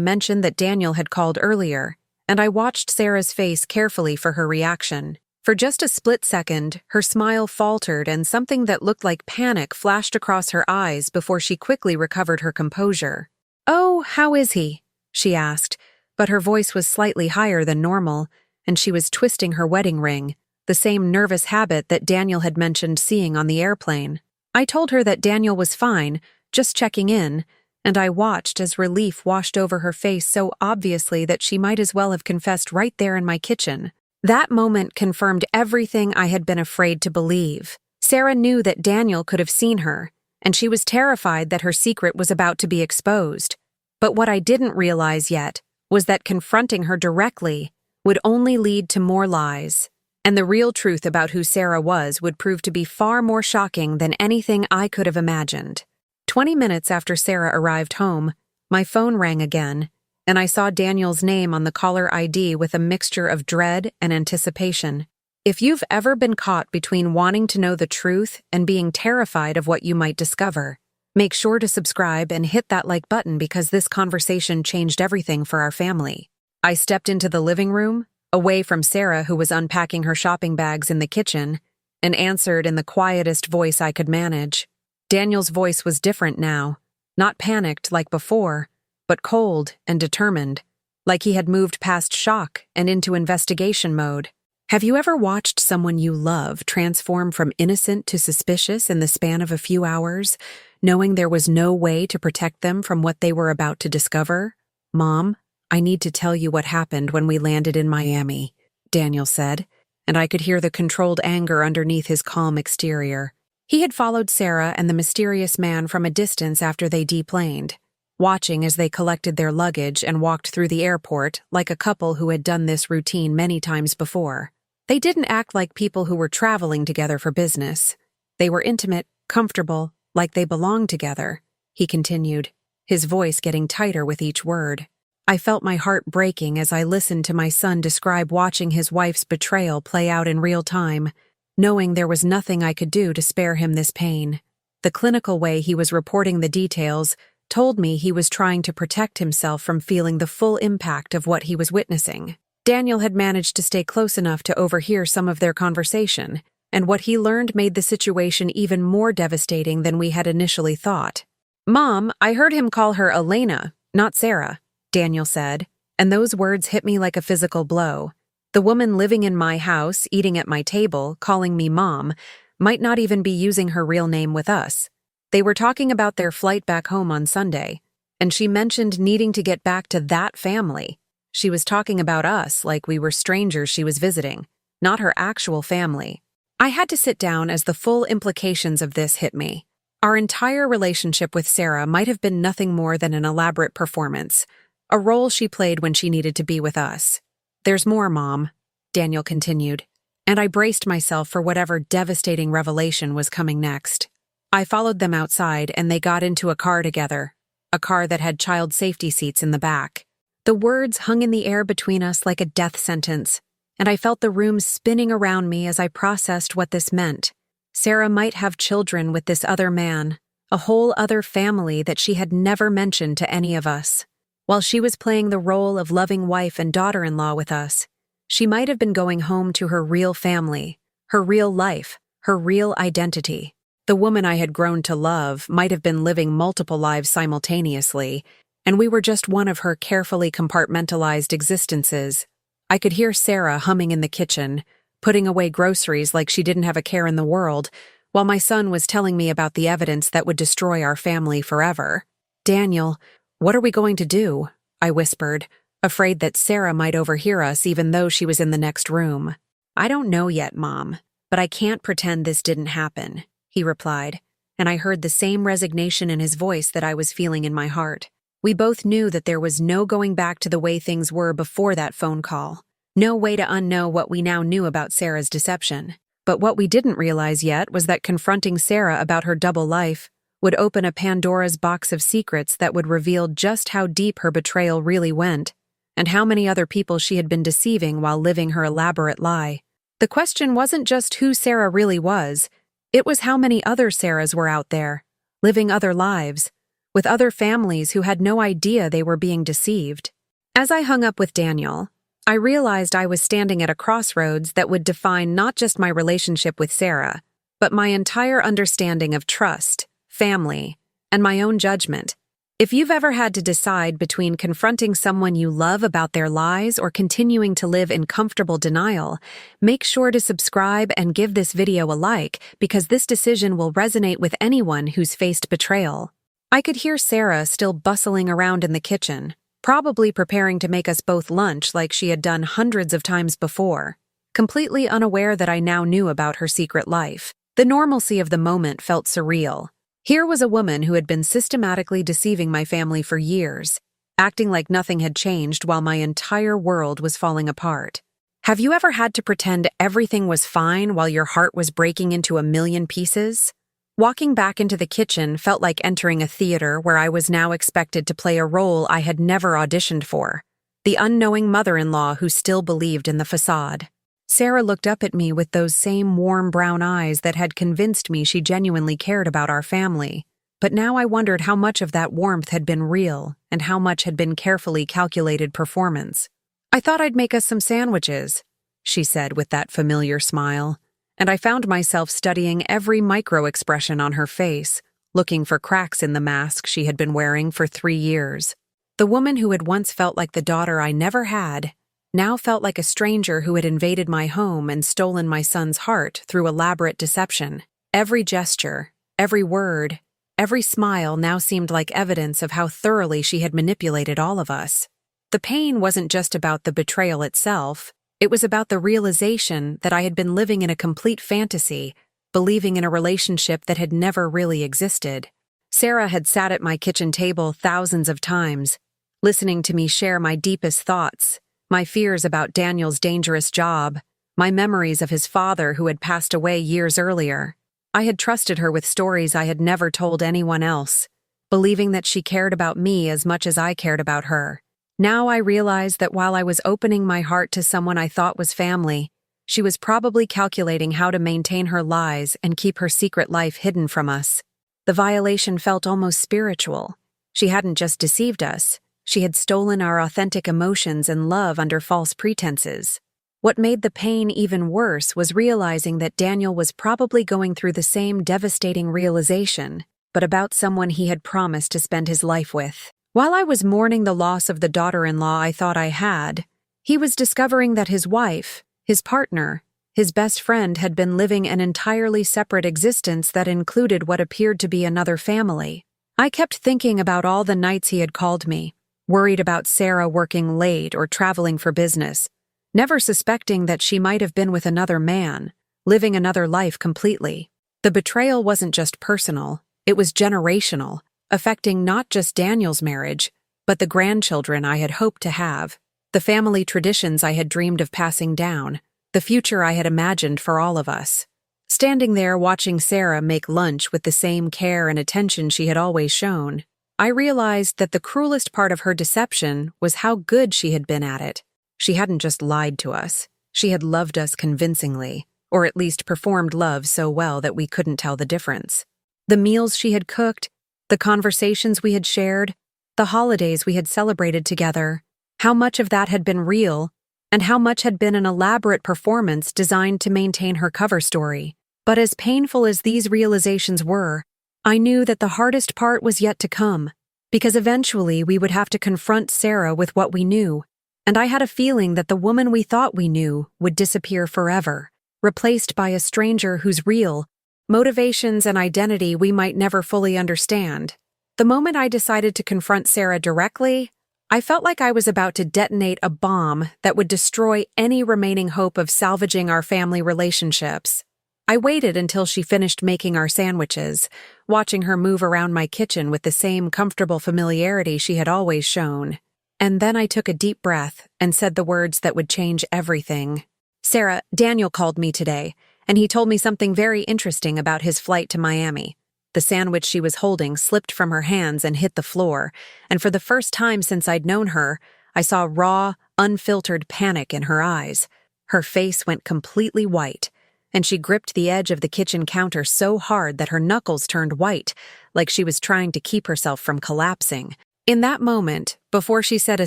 mentioned that Daniel had called earlier, and I watched Sarah's face carefully for her reaction. For just a split second, her smile faltered and something that looked like panic flashed across her eyes before she quickly recovered her composure. "Oh, how is he?" she asked, but her voice was slightly higher than normal, and she was twisting her wedding ring, the same nervous habit that Daniel had mentioned seeing on the airplane. I told her that Daniel was fine, just checking in, and I watched as relief washed over her face so obviously that she might as well have confessed right there in my kitchen. That moment confirmed everything I had been afraid to believe. Sarah knew that Daniel could have seen her, and she was terrified that her secret was about to be exposed. But what I didn't realize yet was that confronting her directly would only lead to more lies, and the real truth about who Sarah was would prove to be far more shocking than anything I could have imagined. 20 minutes after Sarah arrived home, my phone rang again, and I saw Daniel's name on the caller ID with a mixture of dread and anticipation. If you've ever been caught between wanting to know the truth and being terrified of what you might discover, make sure to subscribe and hit that like button because this conversation changed everything for our family. I stepped into the living room, away from Sarah who was unpacking her shopping bags in the kitchen, and answered in the quietest voice I could manage. Daniel's voice was different now, not panicked like before, but cold and determined, like he had moved past shock and into investigation mode. Have you ever watched someone you love transform from innocent to suspicious in the span of a few hours, knowing there was no way to protect them from what they were about to discover? "Mom, I need to tell you what happened when we landed in Miami," Daniel said, and I could hear the controlled anger underneath his calm exterior. He had followed Sarah and the mysterious man from a distance after they deplaned, watching as they collected their luggage and walked through the airport like a couple who had done this routine many times before. They didn't act like people who were traveling together for business. They were intimate, comfortable, like they belonged together, he continued, his voice getting tighter with each word. I felt my heart breaking as I listened to my son describe watching his wife's betrayal play out in real time, knowing there was nothing I could do to spare him this pain. The clinical way he was reporting the details told me he was trying to protect himself from feeling the full impact of what he was witnessing. Daniel had managed to stay close enough to overhear some of their conversation, and what he learned made the situation even more devastating than we had initially thought. "Mom, I heard him call her Elena, not Sarah," Daniel said, and those words hit me like a physical blow. The woman living in my house, eating at my table, calling me Mom, might not even be using her real name with us. They were talking about their flight back home on Sunday, and she mentioned needing to get back to that family. She was talking about us like we were strangers she was visiting, not her actual family. I had to sit down as the full implications of this hit me. Our entire relationship with Sarah might have been nothing more than an elaborate performance, a role she played when she needed to be with us. "There's more, Mom," Daniel continued, and I braced myself for whatever devastating revelation was coming next. I followed them outside and they got into a car together, a car that had child safety seats in the back. The words hung in the air between us like a death sentence, and I felt the room spinning around me as I processed what this meant. Sarah might have children with this other man, a whole other family that she had never mentioned to any of us. While she was playing the role of loving wife and daughter-in-law with us, she might have been going home to her real family, her real life, her real identity. The woman I had grown to love might have been living multiple lives simultaneously, and we were just one of her carefully compartmentalized existences. I could hear Sarah humming in the kitchen, putting away groceries like she didn't have a care in the world, while my son was telling me about the evidence that would destroy our family forever. "Daniel, what are we going to do?" I whispered, afraid that Sarah might overhear us even though she was in the next room. "I don't know yet, Mom, but I can't pretend this didn't happen," he replied, and I heard the same resignation in his voice that I was feeling in my heart. We both knew that there was no going back to the way things were before that phone call, no way to unknow what we now knew about Sarah's deception. But what we didn't realize yet was that confronting Sarah about her double life would open a Pandora's box of secrets that would reveal just how deep her betrayal really went, and how many other people she had been deceiving while living her elaborate lie. The question wasn't just who Sarah really was, it was how many other Sarahs were out there, living other lives, with other families who had no idea they were being deceived. As I hung up with Daniel, I realized I was standing at a crossroads that would define not just my relationship with Sarah, but my entire understanding of trust, family, and my own judgment. If you've ever had to decide between confronting someone you love about their lies or continuing to live in comfortable denial, make sure to subscribe and give this video a like because this decision will resonate with anyone who's faced betrayal. I could hear Sarah still bustling around in the kitchen, probably preparing to make us both lunch like she had done hundreds of times before, completely unaware that I now knew about her secret life. The normalcy of the moment felt surreal. Here was a woman who had been systematically deceiving my family for years, acting like nothing had changed while my entire world was falling apart. Have you ever had to pretend everything was fine while your heart was breaking into a million pieces? Walking back into the kitchen felt like entering a theater where I was now expected to play a role I had never auditioned for, the unknowing mother-in-law who still believed in the facade. Sarah looked up at me with those same warm brown eyes that had convinced me she genuinely cared about our family. But now I wondered how much of that warmth had been real and how much had been carefully calculated performance. "I thought I'd make us some sandwiches," she said with that familiar smile, and I found myself studying every micro-expression on her face, looking for cracks in the mask she had been wearing for 3 years. The woman who had once felt like the daughter I never had now felt like a stranger who had invaded my home and stolen my son's heart through elaborate deception. Every gesture, every word, every smile now seemed like evidence of how thoroughly she had manipulated all of us. The pain wasn't just about the betrayal itself, it was about the realization that I had been living in a complete fantasy, believing in a relationship that had never really existed. Sarah had sat at my kitchen table thousands of times, listening to me share my deepest thoughts, my fears about Daniel's dangerous job, my memories of his father who had passed away years earlier. I had trusted her with stories I had never told anyone else, believing that she cared about me as much as I cared about her. Now I realized that while I was opening my heart to someone I thought was family, she was probably calculating how to maintain her lies and keep her secret life hidden from us. The violation felt almost spiritual. She hadn't just deceived us. She had stolen our authentic emotions and love under false pretenses. What made the pain even worse was realizing that Daniel was probably going through the same devastating realization, but about someone he had promised to spend his life with. While I was mourning the loss of the daughter-in-law I thought I had, he was discovering that his wife, his partner, his best friend had been living an entirely separate existence that included what appeared to be another family. I kept thinking about all the nights he had called me, worried about Sarah working late or traveling for business, never suspecting that she might have been with another man, living another life completely. The betrayal wasn't just personal, it was generational, affecting not just Daniel's marriage, but the grandchildren I had hoped to have, the family traditions I had dreamed of passing down, the future I had imagined for all of us. Standing there watching Sarah make lunch with the same care and attention she had always shown, I realized that the cruelest part of her deception was how good she had been at it. She hadn't just lied to us. She had loved us convincingly, or at least performed love so well that we couldn't tell the difference. The meals she had cooked, the conversations we had shared, the holidays we had celebrated together, how much of that had been real, and how much had been an elaborate performance designed to maintain her cover story. But as painful as these realizations were, I knew that the hardest part was yet to come, because eventually we would have to confront Sarah with what we knew, and I had a feeling that the woman we thought we knew would disappear forever, replaced by a stranger whose real motivations and identity we might never fully understand. The moment I decided to confront Sarah directly, I felt like I was about to detonate a bomb that would destroy any remaining hope of salvaging our family relationships. I waited until she finished making our sandwiches, watching her move around my kitchen with the same comfortable familiarity she had always shown. And then I took a deep breath and said the words that would change everything. "Sarah, Daniel called me today, and he told me something very interesting about his flight to Miami." The sandwich she was holding slipped from her hands and hit the floor, and for the first time since I'd known her, I saw raw, unfiltered panic in her eyes. Her face went completely white, and she gripped the edge of the kitchen counter so hard that her knuckles turned white, like she was trying to keep herself from collapsing. In that moment, before she said a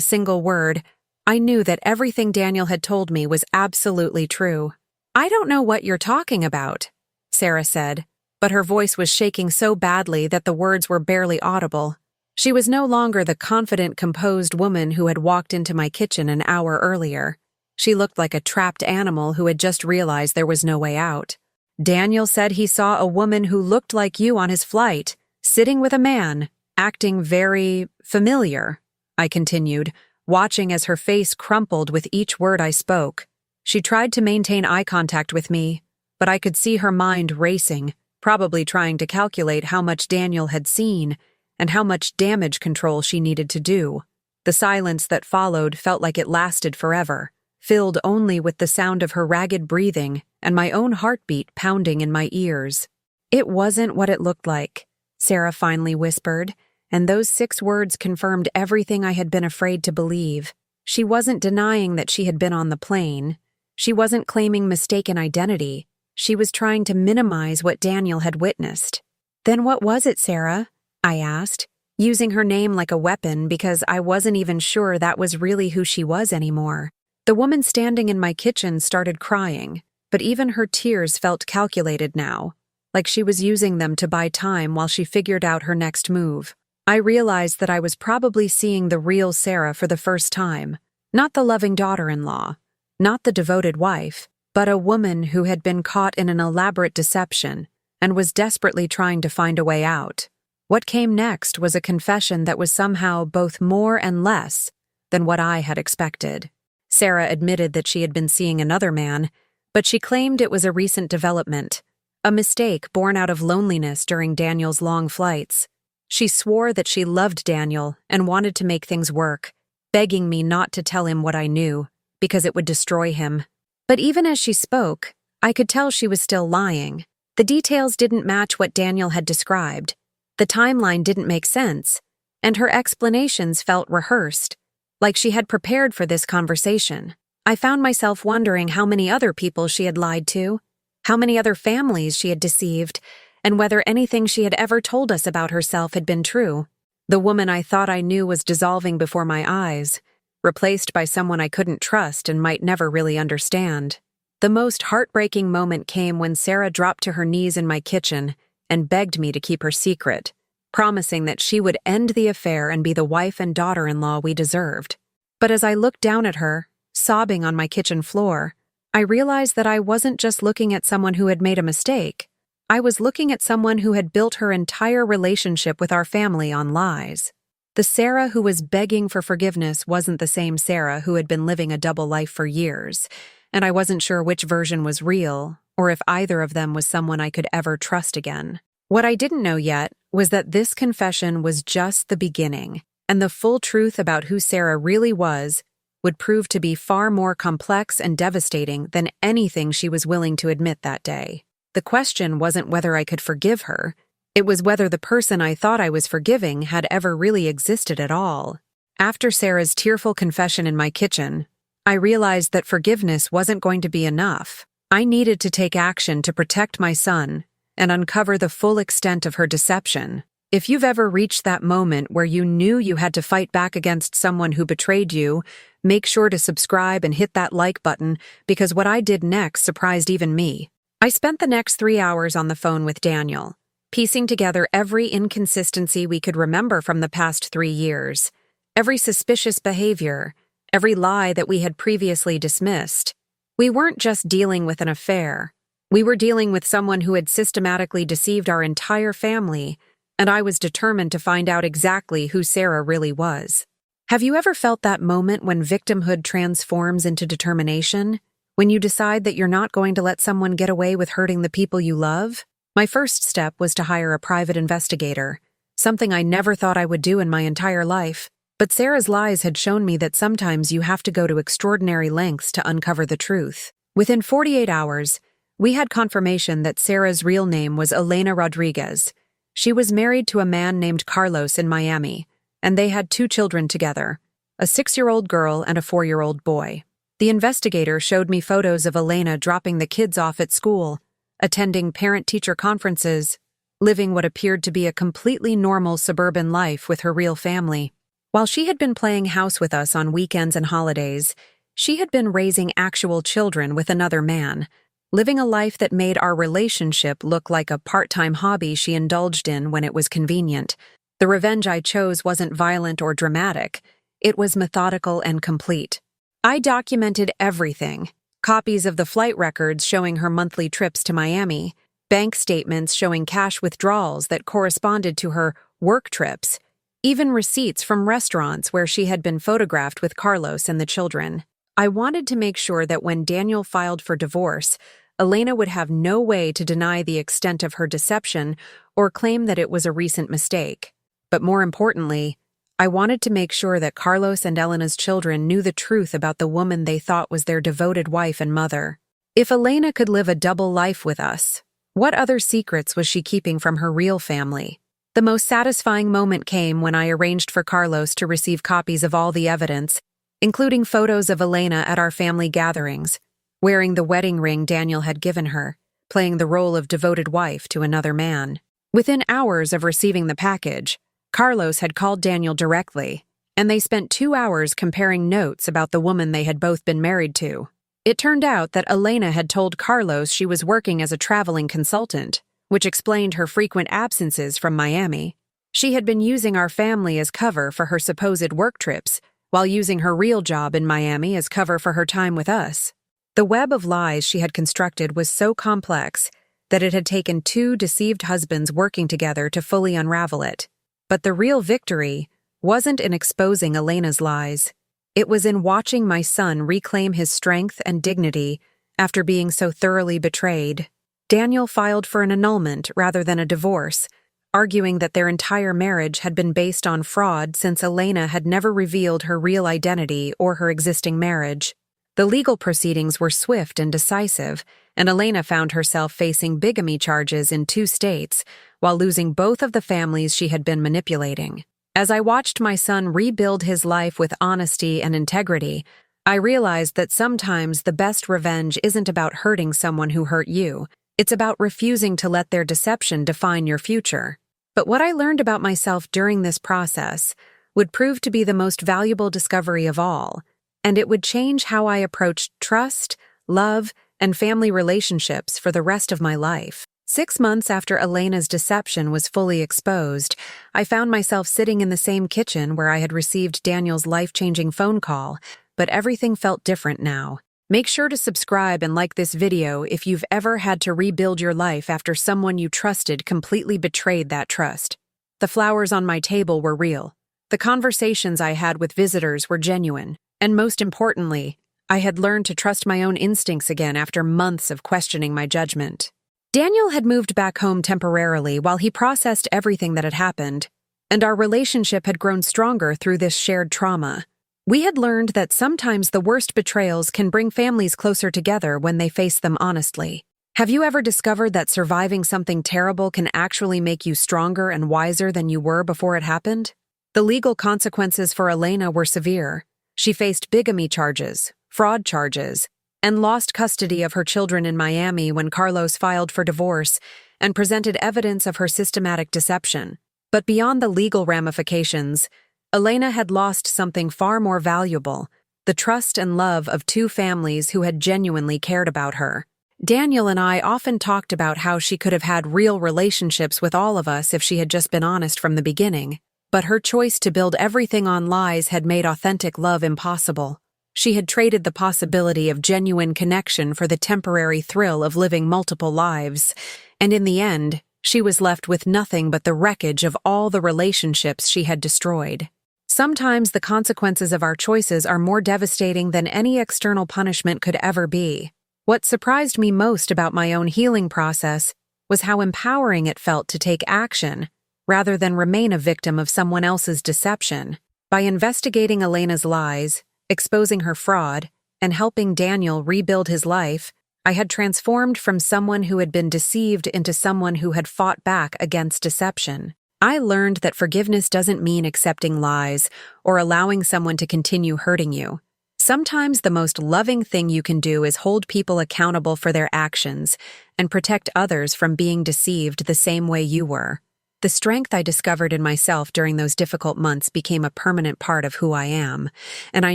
single word, I knew that everything Daniel had told me was absolutely true. "I don't know what you're talking about," Sarah said, but her voice was shaking so badly that the words were barely audible. She was no longer the confident, composed woman who had walked into my kitchen an hour earlier. She looked like a trapped animal who had just realized there was no way out. "Daniel said he saw a woman who looked like you on his flight, sitting with a man, acting very familiar," I continued, watching as her face crumpled with each word I spoke. She tried to maintain eye contact with me, but I could see her mind racing, probably trying to calculate how much Daniel had seen and how much damage control she needed to do. The silence that followed felt like it lasted forever, filled only with the sound of her ragged breathing and my own heartbeat pounding in my ears. "It wasn't what it looked like," Sarah finally whispered, and those 6 words confirmed everything I had been afraid to believe. She wasn't denying that she had been on the plane. She wasn't claiming mistaken identity. She was trying to minimize what Daniel had witnessed. "Then what was it, Sarah?" I asked, using her name like a weapon because I wasn't even sure that was really who she was anymore. The woman standing in my kitchen started crying, but even her tears felt calculated now, like she was using them to buy time while she figured out her next move. I realized that I was probably seeing the real Sarah for the first time, not the loving daughter-in-law, not the devoted wife, but a woman who had been caught in an elaborate deception and was desperately trying to find a way out. What came next was a confession that was somehow both more and less than what I had expected. Sarah admitted that she had been seeing another man, but she claimed it was a recent development, a mistake born out of loneliness during Daniel's long flights. She swore that she loved Daniel and wanted to make things work, begging me not to tell him what I knew, because it would destroy him. But even as she spoke, I could tell she was still lying. The details didn't match what Daniel had described. The timeline didn't make sense, and her explanations felt rehearsed, like she had prepared for this conversation. I found myself wondering how many other people she had lied to, how many other families she had deceived, and whether anything she had ever told us about herself had been true. The woman I thought I knew was dissolving before my eyes, replaced by someone I couldn't trust and might never really understand. The most heartbreaking moment came when Sarah dropped to her knees in my kitchen and begged me to keep her secret, promising that she would end the affair and be the wife and daughter-in-law we deserved. But as I looked down at her, sobbing on my kitchen floor, I realized that I wasn't just looking at someone who had made a mistake. I was looking at someone who had built her entire relationship with our family on lies. The Sarah who was begging for forgiveness wasn't the same Sarah who had been living a double life for years, and I wasn't sure which version was real, or if either of them was someone I could ever trust again. What I didn't know yet was that this confession was just the beginning, and the full truth about who Sarah really was would prove to be far more complex and devastating than anything she was willing to admit that day. The question wasn't whether I could forgive her, it was whether the person I thought I was forgiving had ever really existed at all. After Sarah's tearful confession in my kitchen, I realized that forgiveness wasn't going to be enough. I needed to take action to protect my son and uncover the full extent of her deception. If you've ever reached that moment where you knew you had to fight back against someone who betrayed you, make sure to subscribe and hit that like button, because what I did next surprised even me. I spent the next 3 hours on the phone with Daniel, piecing together every inconsistency we could remember from the past 3 years, every suspicious behavior, every lie that we had previously dismissed. We weren't just dealing with an affair. We were dealing with someone who had systematically deceived our entire family, and I was determined to find out exactly who Sarah really was. Have you ever felt that moment when victimhood transforms into determination? When you decide that you're not going to let someone get away with hurting the people you love? My first step was to hire a private investigator, something I never thought I would do in my entire life. But Sarah's lies had shown me that sometimes you have to go to extraordinary lengths to uncover the truth. Within 48 hours, we had confirmation that Sarah's real name was Elena Rodriguez. She was married to a man named Carlos in Miami, and they had 2 children together, a 6-year-old girl and a 4-year-old boy. The investigator showed me photos of Elena dropping the kids off at school, attending parent-teacher conferences, living what appeared to be a completely normal suburban life with her real family. While she had been playing house with us on weekends and holidays, she had been raising actual children with another man, living a life that made our relationship look like a part-time hobby she indulged in when it was convenient. The revenge I chose wasn't violent or dramatic. It was methodical and complete. I documented everything: copies of the flight records showing her monthly trips to Miami, bank statements showing cash withdrawals that corresponded to her work trips, even receipts from restaurants where she had been photographed with Carlos and the children. I wanted to make sure that when Daniel filed for divorce, Elena would have no way to deny the extent of her deception or claim that it was a recent mistake. But more importantly, I wanted to make sure that Carlos and Elena's children knew the truth about the woman they thought was their devoted wife and mother. If Elena could live a double life with us, what other secrets was she keeping from her real family? The most satisfying moment came when I arranged for Carlos to receive copies of all the evidence, including photos of Elena at our family gatherings, wearing the wedding ring Daniel had given her, playing the role of devoted wife to another man. Within hours of receiving the package, Carlos had called Daniel directly, and they spent 2 hours comparing notes about the woman they had both been married to. It turned out that Elena had told Carlos she was working as a traveling consultant, which explained her frequent absences from Miami. She had been using our family as cover for her supposed work trips, while using her real job in Miami as cover for her time with us. The web of lies she had constructed was so complex that it had taken 2 deceived husbands working together to fully unravel it. But the real victory wasn't in exposing Elena's lies. It was in watching my son reclaim his strength and dignity after being so thoroughly betrayed. Daniel filed for an annulment rather than a divorce, arguing that their entire marriage had been based on fraud since Elena had never revealed her real identity or her existing marriage. The legal proceedings were swift and decisive, and Elena found herself facing bigamy charges in 2 states, while losing both of the families she had been manipulating. As I watched my son rebuild his life with honesty and integrity, I realized that sometimes the best revenge isn't about hurting someone who hurt you. It's about refusing to let their deception define your future. But what I learned about myself during this process would prove to be the most valuable discovery of all, and it would change how I approached trust, love, and family relationships for the rest of my life. 6 months after Elena's deception was fully exposed, I found myself sitting in the same kitchen where I had received Daniel's life-changing phone call, but everything felt different now. Make sure to subscribe and like this video if you've ever had to rebuild your life after someone you trusted completely betrayed that trust. The flowers on my table were real. The conversations I had with visitors were genuine. And most importantly, I had learned to trust my own instincts again after months of questioning my judgment. Daniel had moved back home temporarily while he processed everything that had happened, and our relationship had grown stronger through this shared trauma. We had learned that sometimes the worst betrayals can bring families closer together when they face them honestly. Have you ever discovered that surviving something terrible can actually make you stronger and wiser than you were before it happened? The legal consequences for Elena were severe. She faced bigamy charges, fraud charges, and lost custody of her children in Miami when Carlos filed for divorce and presented evidence of her systematic deception. But beyond the legal ramifications, Elena had lost something far more valuable: the trust and love of 2 families who had genuinely cared about her. Daniel and I often talked about how she could have had real relationships with all of us if she had just been honest from the beginning. But her choice to build everything on lies had made authentic love impossible. She had traded the possibility of genuine connection for the temporary thrill of living multiple lives, and in the end, she was left with nothing but the wreckage of all the relationships she had destroyed. Sometimes the consequences of our choices are more devastating than any external punishment could ever be. What surprised me most about my own healing process was how empowering it felt to take action, rather than remain a victim of someone else's deception. By investigating Elena's lies, exposing her fraud, and helping Daniel rebuild his life, I had transformed from someone who had been deceived into someone who had fought back against deception. I learned that forgiveness doesn't mean accepting lies or allowing someone to continue hurting you. Sometimes the most loving thing you can do is hold people accountable for their actions and protect others from being deceived the same way you were. The strength I discovered in myself during those difficult months became a permanent part of who I am, and I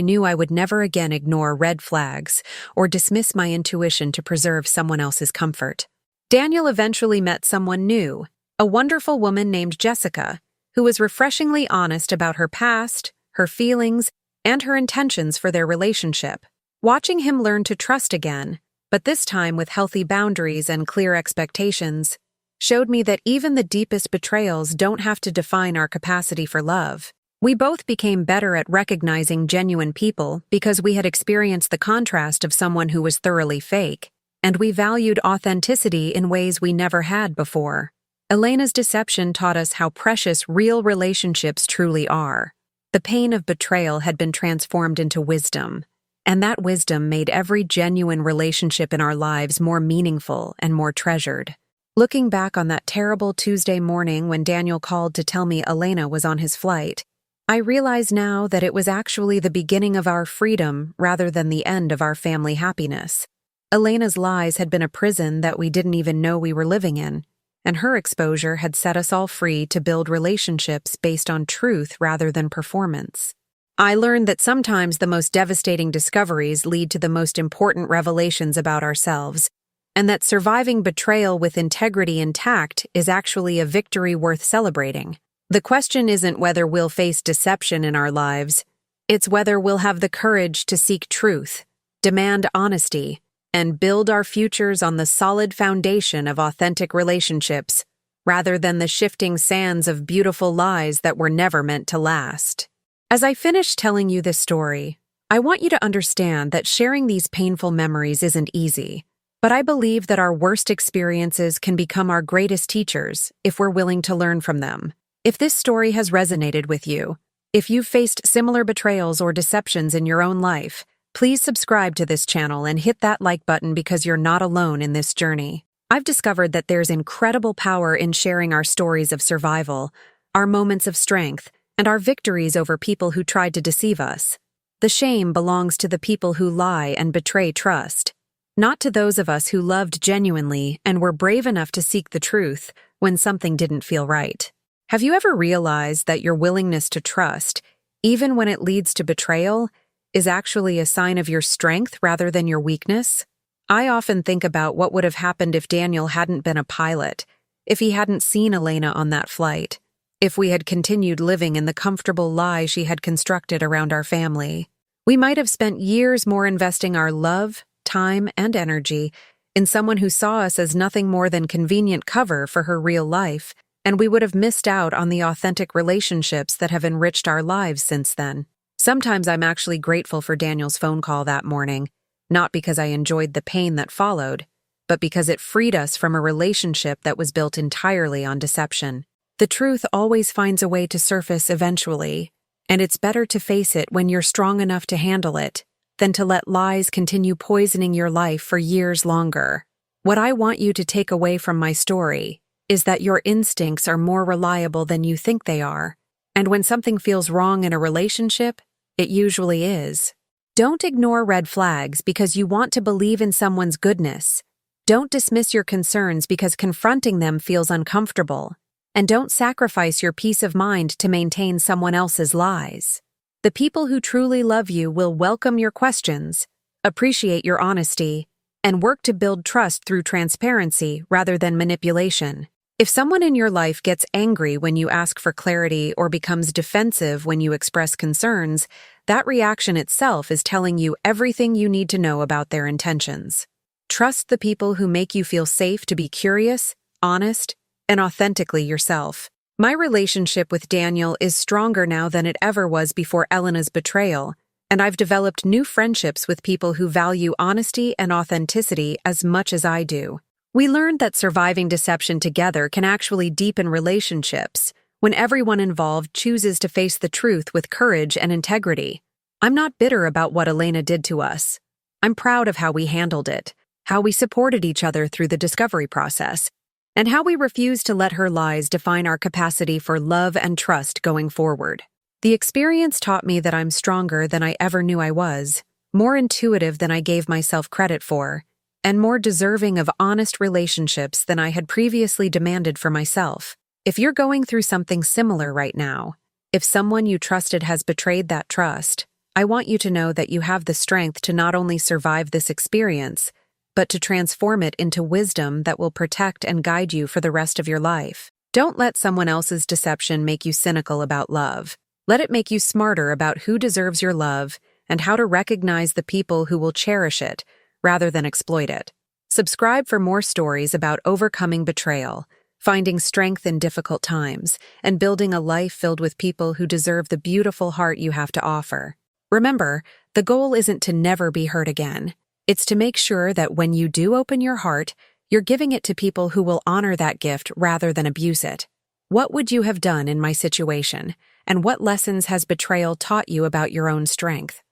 knew I would never again ignore red flags or dismiss my intuition to preserve someone else's comfort. Daniel eventually met someone new, a wonderful woman named Jessica, who was refreshingly honest about her past, her feelings, and her intentions for their relationship. Watching him learn to trust again, but this time with healthy boundaries and clear expectations, showed me that even the deepest betrayals don't have to define our capacity for love. We both became better at recognizing genuine people because we had experienced the contrast of someone who was thoroughly fake, and we valued authenticity in ways we never had before. Elena's deception taught us how precious real relationships truly are. The pain of betrayal had been transformed into wisdom, and that wisdom made every genuine relationship in our lives more meaningful and more treasured. Looking back on that terrible Tuesday morning when Daniel called to tell me Elena was on his flight, I realize now that it was actually the beginning of our freedom rather than the end of our family happiness. Elena's lies had been a prison that we didn't even know we were living in, and her exposure had set us all free to build relationships based on truth rather than performance. I learned that sometimes the most devastating discoveries lead to the most important revelations about ourselves, and that surviving betrayal with integrity intact is actually a victory worth celebrating. The question isn't whether we'll face deception in our lives, it's whether we'll have the courage to seek truth, demand honesty, and build our futures on the solid foundation of authentic relationships, rather than the shifting sands of beautiful lies that were never meant to last. As I finish telling you this story, I want you to understand that sharing these painful memories isn't easy. But I believe that our worst experiences can become our greatest teachers if we're willing to learn from them. If this story has resonated with you, if you've faced similar betrayals or deceptions in your own life, please subscribe to this channel and hit that like button because you're not alone in this journey. I've discovered that there's incredible power in sharing our stories of survival, our moments of strength, and our victories over people who tried to deceive us. The shame belongs to the people who lie and betray trust, not to those of us who loved genuinely and were brave enough to seek the truth when something didn't feel right. Have you ever realized that your willingness to trust, even when it leads to betrayal, is actually a sign of your strength rather than your weakness? I often think about what would have happened if Daniel hadn't been a pilot, if he hadn't seen Elena on that flight, if we had continued living in the comfortable lie she had constructed around our family. We might have spent years more investing our love, time, and energy in someone who saw us as nothing more than convenient cover for her real life, and we would have missed out on the authentic relationships that have enriched our lives since then. Sometimes I'm actually grateful for Daniel's phone call that morning, not because I enjoyed the pain that followed, but because it freed us from a relationship that was built entirely on deception. The truth always finds a way to surface eventually, and it's better to face it when you're strong enough to handle it than to let lies continue poisoning your life for years longer. What I want you to take away from my story is that your instincts are more reliable than you think they are, and when something feels wrong in a relationship, it usually is. Don't ignore red flags because you want to believe in someone's goodness. Don't dismiss your concerns because confronting them feels uncomfortable, and don't sacrifice your peace of mind to maintain someone else's lies. The people who truly love you will welcome your questions, appreciate your honesty, and work to build trust through transparency rather than manipulation. If someone in your life gets angry when you ask for clarity or becomes defensive when you express concerns, that reaction itself is telling you everything you need to know about their intentions. Trust the people who make you feel safe to be curious, honest, and authentically yourself. My relationship with Daniel is stronger now than it ever was before Elena's betrayal, and I've developed new friendships with people who value honesty and authenticity as much as I do. We learned that surviving deception together can actually deepen relationships when everyone involved chooses to face the truth with courage and integrity. I'm not bitter about what Elena did to us. I'm proud of how we handled it, how we supported each other through the discovery process, and how we refused to let her lies define our capacity for love and trust going forward. The experience taught me that I'm stronger than I ever knew I was, more intuitive than I gave myself credit for, and more deserving of honest relationships than I had previously demanded for myself. If you're going through something similar right now, if someone you trusted has betrayed that trust, I want you to know that you have the strength to not only survive this experience, but to transform it into wisdom that will protect and guide you for the rest of your life. Don't let someone else's deception make you cynical about love. Let it make you smarter about who deserves your love and how to recognize the people who will cherish it rather than exploit it. Subscribe for more stories about overcoming betrayal, finding strength in difficult times, and building a life filled with people who deserve the beautiful heart you have to offer. Remember, the goal isn't to never be hurt again. It's to make sure that when you do open your heart, you're giving it to people who will honor that gift rather than abuse it. What would you have done in my situation, and what lessons has betrayal taught you about your own strength?